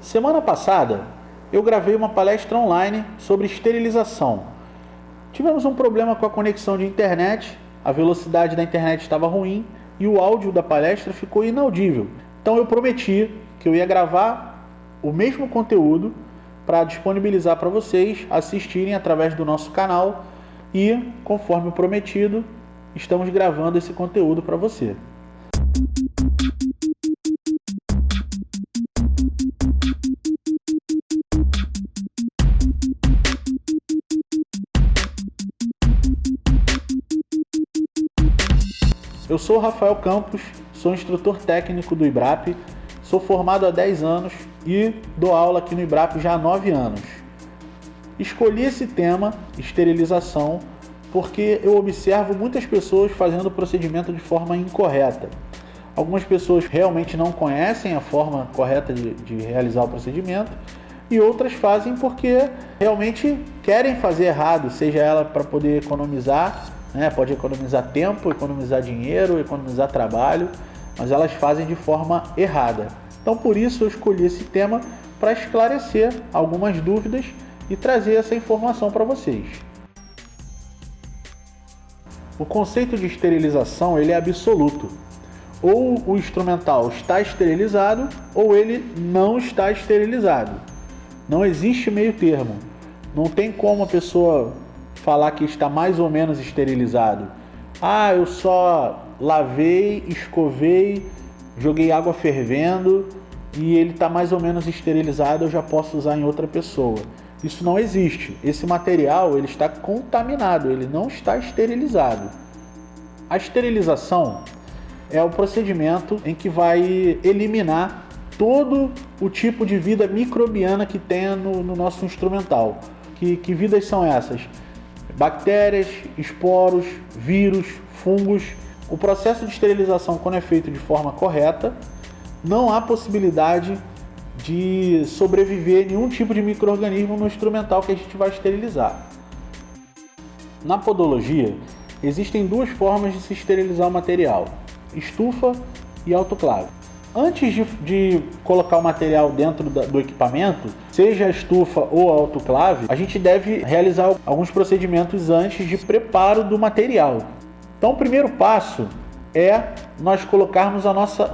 Semana passada, eu gravei uma palestra online sobre esterilização. Tivemos um problema com a conexão de internet, a velocidade da internet estava ruim e o áudio da palestra ficou inaudível. Então eu prometi que eu ia gravar o mesmo conteúdo para disponibilizar para vocês assistirem através do nosso canal e, conforme prometido, estamos gravando esse conteúdo para você. Eu sou o Rafael Campos, sou instrutor técnico do IBRAP, sou formado há 10 anos e dou aula aqui no IBRAP já há 9 anos. Escolhi esse tema, esterilização, porque eu observo muitas pessoas fazendo o procedimento de forma incorreta. Algumas pessoas realmente não conhecem a forma correta de realizar o procedimento e outras fazem porque realmente querem fazer errado, seja ela para poder economizar, pode economizar tempo, economizar dinheiro, economizar trabalho, mas elas fazem de forma errada. Então por isso eu escolhi esse tema para esclarecer algumas dúvidas e trazer essa informação para vocês. O conceito de esterilização ele é absoluto. Ou o instrumental está esterilizado ou ele não está esterilizado. Não existe meio termo. Não tem como a pessoa falar que está mais ou menos esterilizado. Eu só lavei, escovei, joguei água fervendo e ele está mais ou menos esterilizado, eu já posso usar em outra pessoa. Isso não existe. Esse material ele está contaminado, ele não está esterilizado. A esterilização é o procedimento em que vai eliminar todo o tipo de vida microbiana que tem no nosso instrumental. Que vidas são essas? Bactérias, esporos, vírus, fungos. O processo de esterilização, quando é feito de forma correta, não há possibilidade de sobreviver nenhum tipo de micro-organismo no instrumental que a gente vai esterilizar. Na podologia, existem duas formas de se esterilizar o material: estufa e autoclave. Antes de colocar o material dentro do equipamento, seja a estufa ou a autoclave, a gente deve realizar alguns procedimentos antes de preparo do material. Então o primeiro passo é nós colocarmos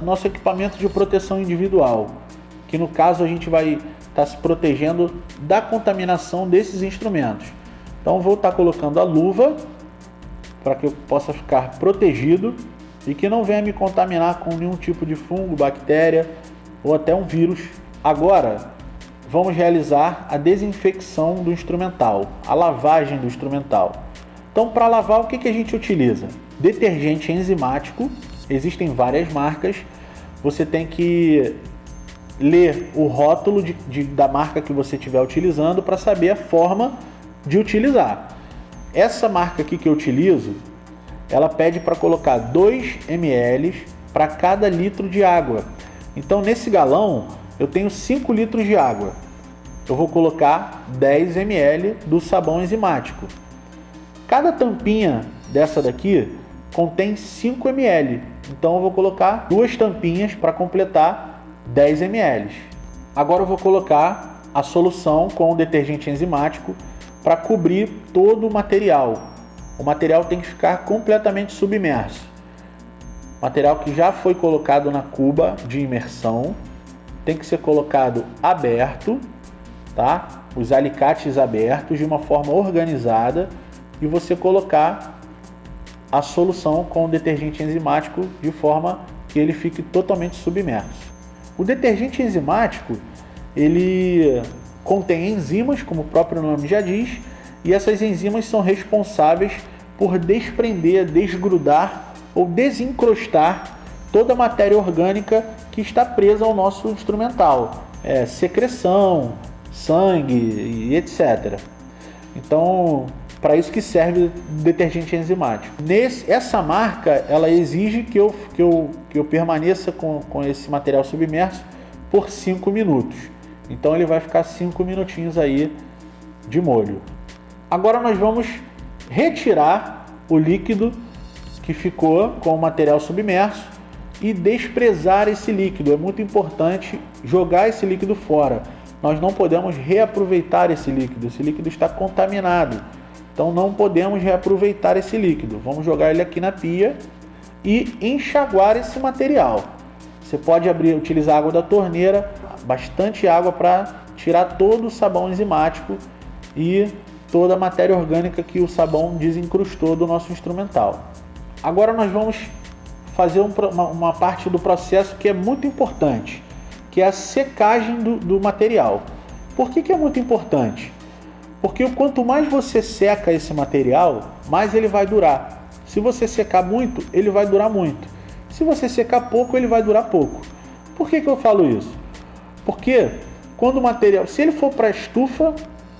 nosso equipamento de proteção individual, que no caso a gente vai estar se protegendo da contaminação desses instrumentos. Então vou estar colocando a luva para que eu possa ficar protegido e que não venha me contaminar com nenhum tipo de fungo, bactéria ou até um vírus. Agora, vamos realizar a desinfecção do instrumental, a lavagem do instrumental. Então, para lavar, o que a gente utiliza? Detergente enzimático, existem várias marcas. Você tem que ler o rótulo da marca que você estiver utilizando para saber a forma de utilizar. Essa marca aqui que eu utilizo, ela pede para colocar 2 ml para cada litro de água. Então nesse galão eu tenho 5 litros de água. Eu vou colocar 10 ml do sabão enzimático. Cada tampinha dessa daqui contém 5 ml. Então eu vou colocar 2 tampinhas para completar 10 ml. Agora eu vou colocar a solução com o detergente enzimático para cobrir todo o material. O material tem que ficar completamente submerso. Material que já foi colocado na cuba de imersão tem que ser colocado aberto, tá? Os alicates abertos de uma forma organizada e você colocar a solução com o detergente enzimático de forma que ele fique totalmente submerso. O detergente enzimático ele contém enzimas, como o próprio nome já diz, e essas enzimas são responsáveis por desprender, desgrudar ou desencrustar toda a matéria orgânica que está presa ao nosso instrumental, secreção, sangue e etc. Então, para isso que serve o detergente enzimático. Essa marca, ela exige que eu permaneça com esse material submerso por 5 minutos. Então ele vai ficar 5 minutinhos aí de molho. Agora nós vamos retirar o líquido que ficou com o material submerso e desprezar esse líquido. É muito importante jogar esse líquido fora. Nós não podemos reaproveitar esse líquido está contaminado. Então não podemos reaproveitar esse líquido. Vamos jogar ele aqui na pia e enxaguar esse material. Você pode utilizar água da torneira, bastante água para tirar todo o sabão enzimático e toda a matéria orgânica que o sabão desencrustou do nosso instrumental. Agora nós vamos fazer uma parte do processo que é muito importante, que é a secagem do material. Por que é muito importante? Porque quanto mais você seca esse material, mais ele vai durar. Se você secar muito, ele vai durar muito. Se você secar pouco, ele vai durar pouco. Por que eu falo isso? Porque quando o material, se ele for para a estufa,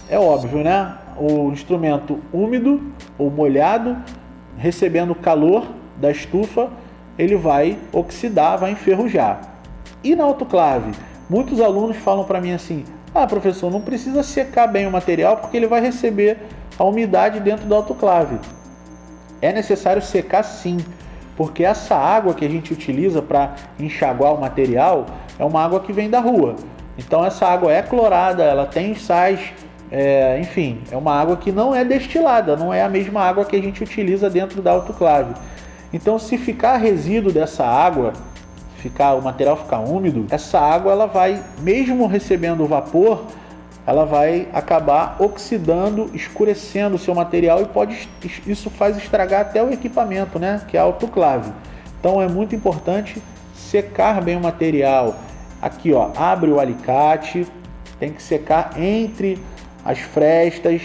é óbvio, né? O instrumento úmido ou molhado, recebendo calor da estufa, ele vai oxidar, vai enferrujar. E na autoclave, muitos alunos falam para mim assim: ah, professor, não precisa secar bem o material porque ele vai receber a umidade dentro da autoclave. É necessário secar sim, porque essa água que a gente utiliza para enxaguar o material é uma água que vem da rua. Então essa água é clorada, ela tem sais, enfim, é uma água que não é destilada, não é a mesma água que a gente utiliza dentro da autoclave. Então se ficar resíduo dessa água, o material ficar úmido, essa água ela vai, mesmo recebendo o vapor, ela vai acabar oxidando, escurecendo o seu material e isso faz estragar até o equipamento, né? Que é a autoclave. Então é muito importante secar bem o material. Aqui, ó, abre o alicate, tem que secar entre as frestas,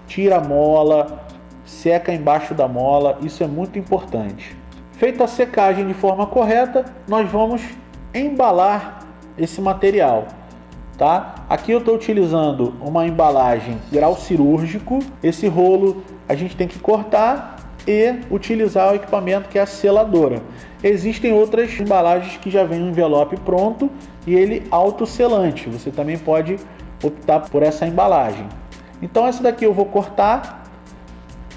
tira a mola, seca embaixo da mola, isso é muito importante. Feita a secagem de forma correta, nós vamos embalar esse material, tá? Aqui eu estou utilizando uma embalagem grau cirúrgico. Esse rolo a gente tem que cortar e utilizar o equipamento que é a seladora. Existem outras embalagens que já vem um envelope pronto e ele autosselante. Você também pode optar por essa embalagem. Então essa daqui eu vou cortar,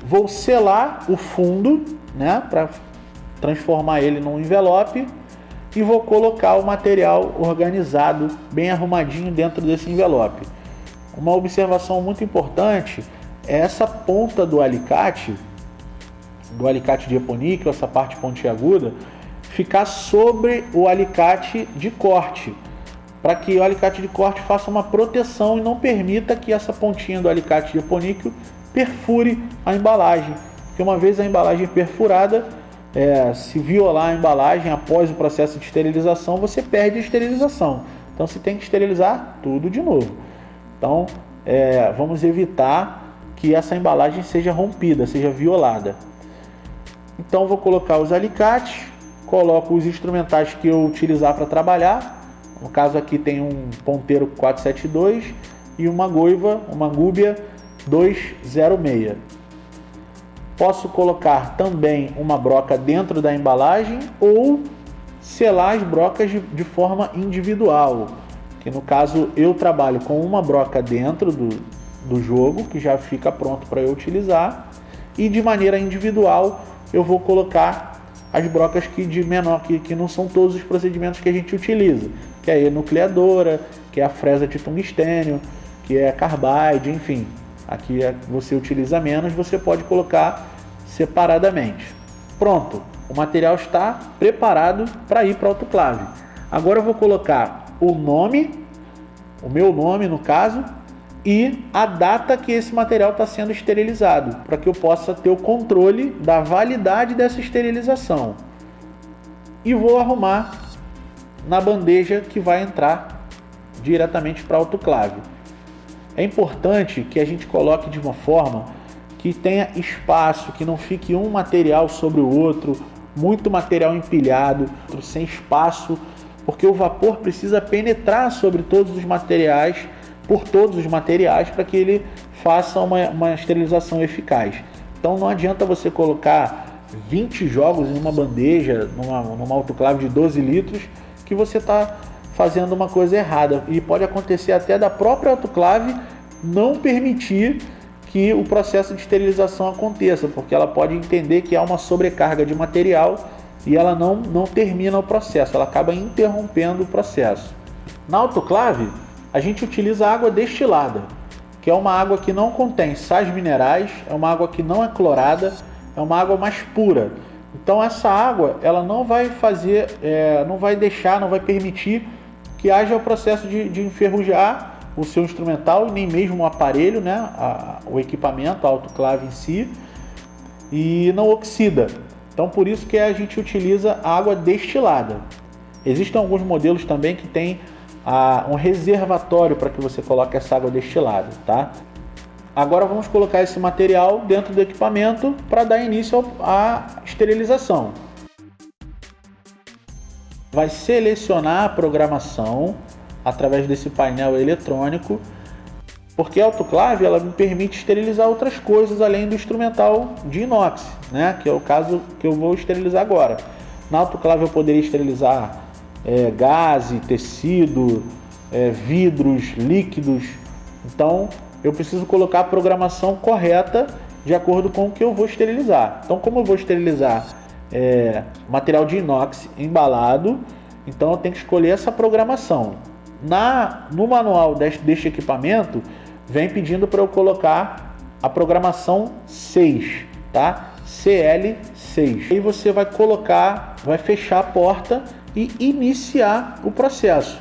vou selar o fundo, né, para transformar ele num envelope e vou colocar o material organizado, bem arrumadinho dentro desse envelope. Uma observação muito importante é essa ponta do alicate de eponíquel, essa parte pontiaguda, ficar sobre o alicate de corte, para que o alicate de corte faça uma proteção e não permita que essa pontinha do alicate de eponíquel perfure a embalagem, porque uma vez a embalagem perfurada, se violar a embalagem após o processo de esterilização, você perde a esterilização. Então você tem que esterilizar tudo de novo. Então vamos evitar que essa embalagem seja rompida, seja violada. Então vou colocar os alicates, coloco os instrumentais que eu utilizar para trabalhar. No caso aqui tem um ponteiro 472 e uma gúbia 206. Posso colocar também uma broca dentro da embalagem ou selar as brocas de forma individual, que no caso eu trabalho com uma broca dentro do jogo, que já fica pronto para eu utilizar, e de maneira individual eu vou colocar as brocas de menor, que não são todos os procedimentos que a gente utiliza, que é a nucleadora, que é a fresa de tungstênio, que é a carbide, enfim. Aqui você utiliza menos, você pode colocar separadamente. Pronto, o material está preparado para ir para a autoclave. Agora eu vou colocar o meu nome no caso, e a data que esse material está sendo esterilizado, para que eu possa ter o controle da validade dessa esterilização. E vou arrumar na bandeja que vai entrar diretamente para a autoclave. É importante que a gente coloque de uma forma que tenha espaço, que não fique um material sobre o outro, muito material empilhado, sem espaço, porque o vapor precisa penetrar sobre todos os materiais, por todos os materiais, para que ele faça uma esterilização eficaz. Então não adianta você colocar 20 jogos em uma bandeja, numa autoclave de 12 litros, que você está fazendo uma coisa errada, e pode acontecer até da própria autoclave não permitir que o processo de esterilização aconteça, porque ela pode entender que há uma sobrecarga de material e ela não termina o processo, ela acaba interrompendo o processo. Na autoclave, a gente utiliza água destilada, que é uma água que não contém sais minerais, é uma água que não é clorada, é uma água mais pura. Então essa água, ela não vai não vai permitir que haja o processo de enferrujar o seu instrumental, nem mesmo o aparelho, né? O equipamento, a autoclave em si, e não oxida. Então por isso que a gente utiliza água destilada. Existem alguns modelos também que tem um reservatório para que você coloque essa água destilada, tá? Agora vamos colocar esse material dentro do equipamento para dar início à esterilização. Vai selecionar a programação através desse painel eletrônico, porque a autoclave ela me permite esterilizar outras coisas além do instrumental de inox, né? Que é o caso que eu vou esterilizar agora. Na autoclave eu poderia esterilizar gás, tecido, vidros, líquidos. Então eu preciso colocar a programação correta de acordo com o que eu vou esterilizar. Então, como eu vou esterilizar material de inox embalado, então eu tenho que escolher essa programação. No manual deste equipamento, vem pedindo para eu colocar a programação 6, tá? CL6. Aí você vai fechar a porta e iniciar o processo.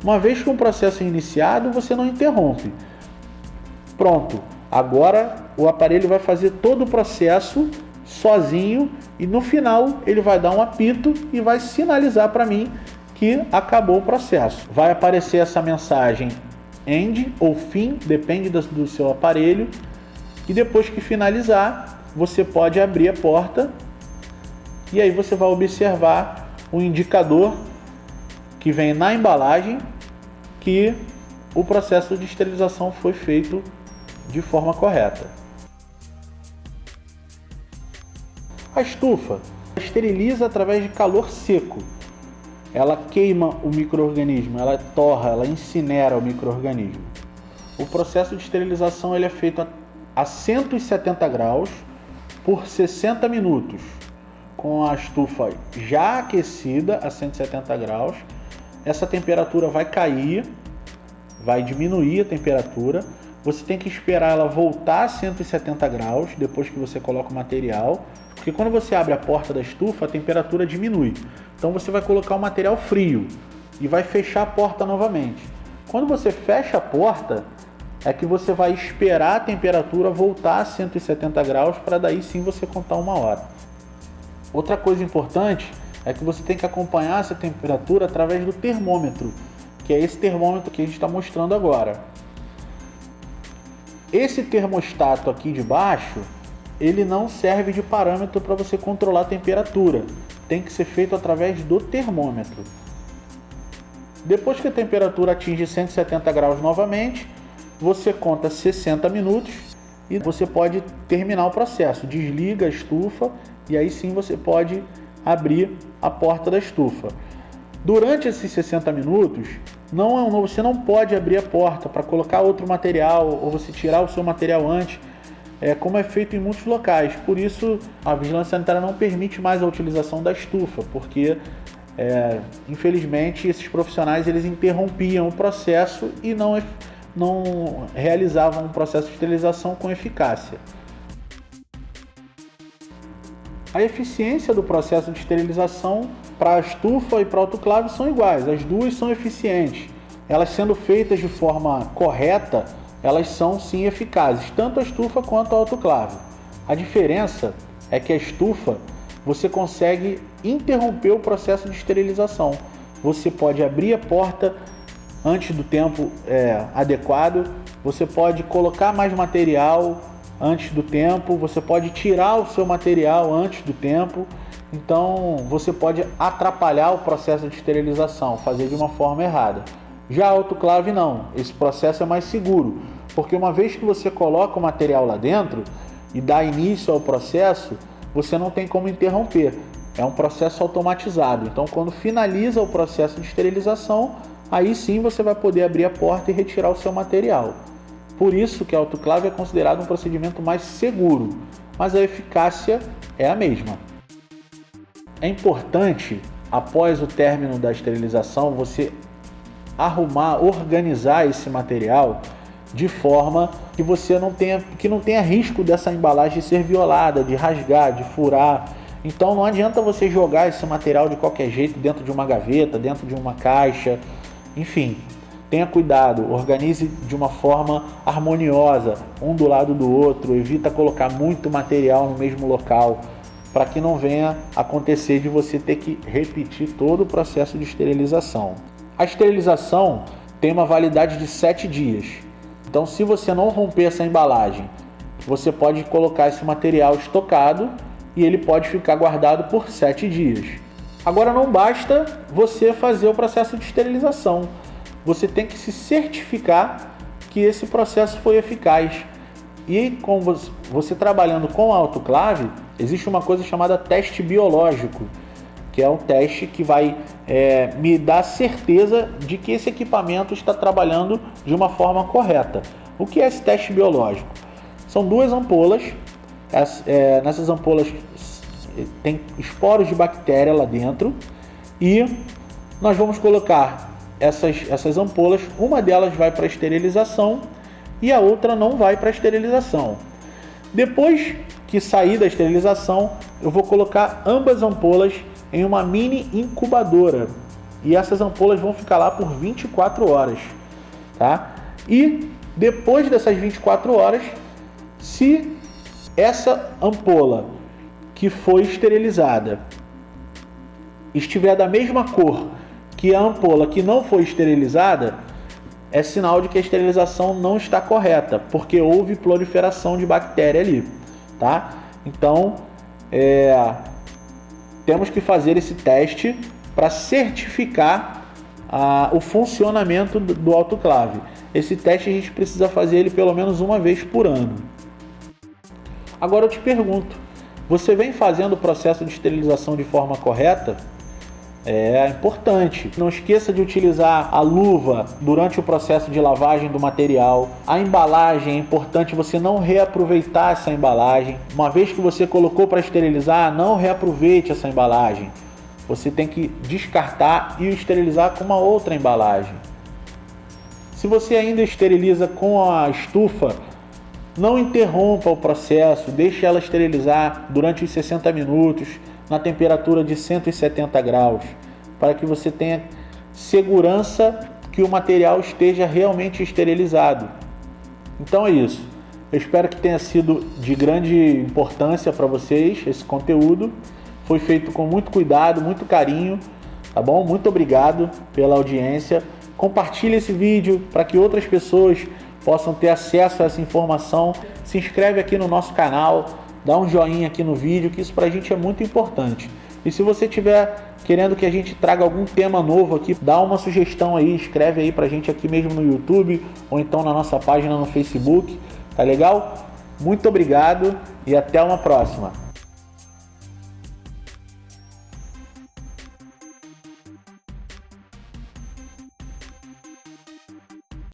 Uma vez que um processo é iniciado, você não interrompe. Pronto, agora o aparelho vai fazer todo o processo sozinho e no final ele vai dar um apito e vai sinalizar para mim que acabou o processo. Vai aparecer essa mensagem end ou fim, depende do seu aparelho, e depois que finalizar, você pode abrir a porta e aí você vai observar o indicador que vem na embalagem que o processo de esterilização foi feito de forma correta. A estufa esteriliza através de calor seco. Ela queima o micro-organismo, ela torra, ela incinera o micro-organismo. O processo de esterilização ele é feito a 170 graus por 60 minutos, com a estufa já aquecida a 170 graus. Essa temperatura vai cair, vai diminuir a temperatura. Você tem que esperar ela voltar a 170 graus depois que você coloca o material, porque quando você abre a porta da estufa, a temperatura diminui. Então você vai colocar o material frio e vai fechar a porta novamente. Quando você fecha a porta, é que você vai esperar a temperatura voltar a 170 graus para daí sim você contar 1 hora. Outra coisa importante é que você tem que acompanhar essa temperatura através do termômetro, que é esse termômetro que a gente está mostrando agora. Esse termostato aqui de baixo, ele não serve de parâmetro para você controlar a temperatura. Tem que ser feito através do termômetro. Depois que a temperatura atinge 170 graus novamente, você conta 60 minutos e você pode terminar o processo. Desliga a estufa e aí sim você pode abrir a porta da estufa. Durante esses 60 minutos, você não pode abrir a porta para colocar outro material ou você tirar o seu material antes, como é feito em muitos locais. Por isso, a vigilância sanitária não permite mais a utilização da estufa, porque, infelizmente, esses profissionais eles interrompiam o processo e não realizavam um processo de esterilização com eficácia. A eficiência do processo de esterilização para a estufa e para a autoclave são iguais, as duas são eficientes. Elas sendo feitas de forma correta, elas são sim eficazes, tanto a estufa quanto a autoclave. A diferença é que a estufa você consegue interromper o processo de esterilização. Você pode abrir a porta antes do tempo adequado, você pode colocar mais material antes do tempo, você pode tirar o seu material antes do tempo. Então você pode atrapalhar o processo de esterilização, fazer de uma forma errada. Já a autoclave não, esse processo é mais seguro, porque uma vez que você coloca o material lá dentro e dá início ao processo, você não tem como interromper, é um processo automatizado. Então quando finaliza o processo de esterilização, aí sim você vai poder abrir a porta e retirar o seu material. Por isso que a autoclave é considerado um procedimento mais seguro, mas a eficácia é a mesma. É importante, após o término da esterilização, você arrumar, organizar esse material de forma que você não tenha risco dessa embalagem ser violada, de rasgar, de furar. Então não adianta você jogar esse material de qualquer jeito dentro de uma gaveta, dentro de uma caixa, enfim. Tenha cuidado, organize de uma forma harmoniosa, um do lado do outro, evita colocar muito material no mesmo local, para que não venha acontecer de você ter que repetir todo o processo de esterilização. A esterilização tem uma validade de 7 dias. Então, se você não romper essa embalagem, você pode colocar esse material estocado e ele pode ficar guardado por 7 dias. Agora, não basta você fazer o processo de esterilização. Você tem que se certificar que esse processo foi eficaz. E com você trabalhando com a autoclave, existe uma coisa chamada teste biológico, que é um teste que vai me dar certeza de que esse equipamento está trabalhando de uma forma correta. O que é esse teste biológico? São 2 ampolas, nessas ampolas tem esporos de bactéria lá dentro e nós vamos colocar essas ampolas, uma delas vai para a esterilização e a outra não vai para a esterilização. Depois que sair da esterilização, eu vou colocar ambas ampolas em uma mini incubadora e essas ampolas vão ficar lá por 24 horas, tá? E depois dessas 24 horas, se essa ampola que foi esterilizada estiver da mesma cor que a ampola que não foi esterilizada, é sinal de que a esterilização não está correta, porque houve proliferação de bactéria ali, tá? Então, temos que fazer esse teste para certificar o funcionamento do autoclave. Esse teste a gente precisa fazer ele pelo menos uma vez por ano. Agora eu te pergunto, você vem fazendo o processo de esterilização de forma correta? É importante. Não esqueça de utilizar a luva durante o processo de lavagem do material. A embalagem, é importante você não reaproveitar essa embalagem. Uma vez que você colocou para esterilizar, não reaproveite essa embalagem. Você tem que descartar e esterilizar com uma outra embalagem. Se você ainda esteriliza com a estufa, não interrompa o processo, deixe ela esterilizar durante os 60 minutos, na temperatura de 170 graus, para que você tenha segurança que o material esteja realmente esterilizado. Então é isso. Eu espero que tenha sido de grande importância para vocês esse conteúdo. Foi feito com muito cuidado, muito carinho, tá bom? Muito obrigado pela audiência. Compartilhe esse vídeo para que outras pessoas possam ter acesso a essa informação. Se inscreve aqui no nosso canal, dá um joinha aqui no vídeo, que isso pra gente é muito importante. E se você estiver querendo que a gente traga algum tema novo aqui, dá uma sugestão aí, escreve aí pra gente aqui mesmo no YouTube, ou então na nossa página no Facebook, tá legal? Muito obrigado e até uma próxima.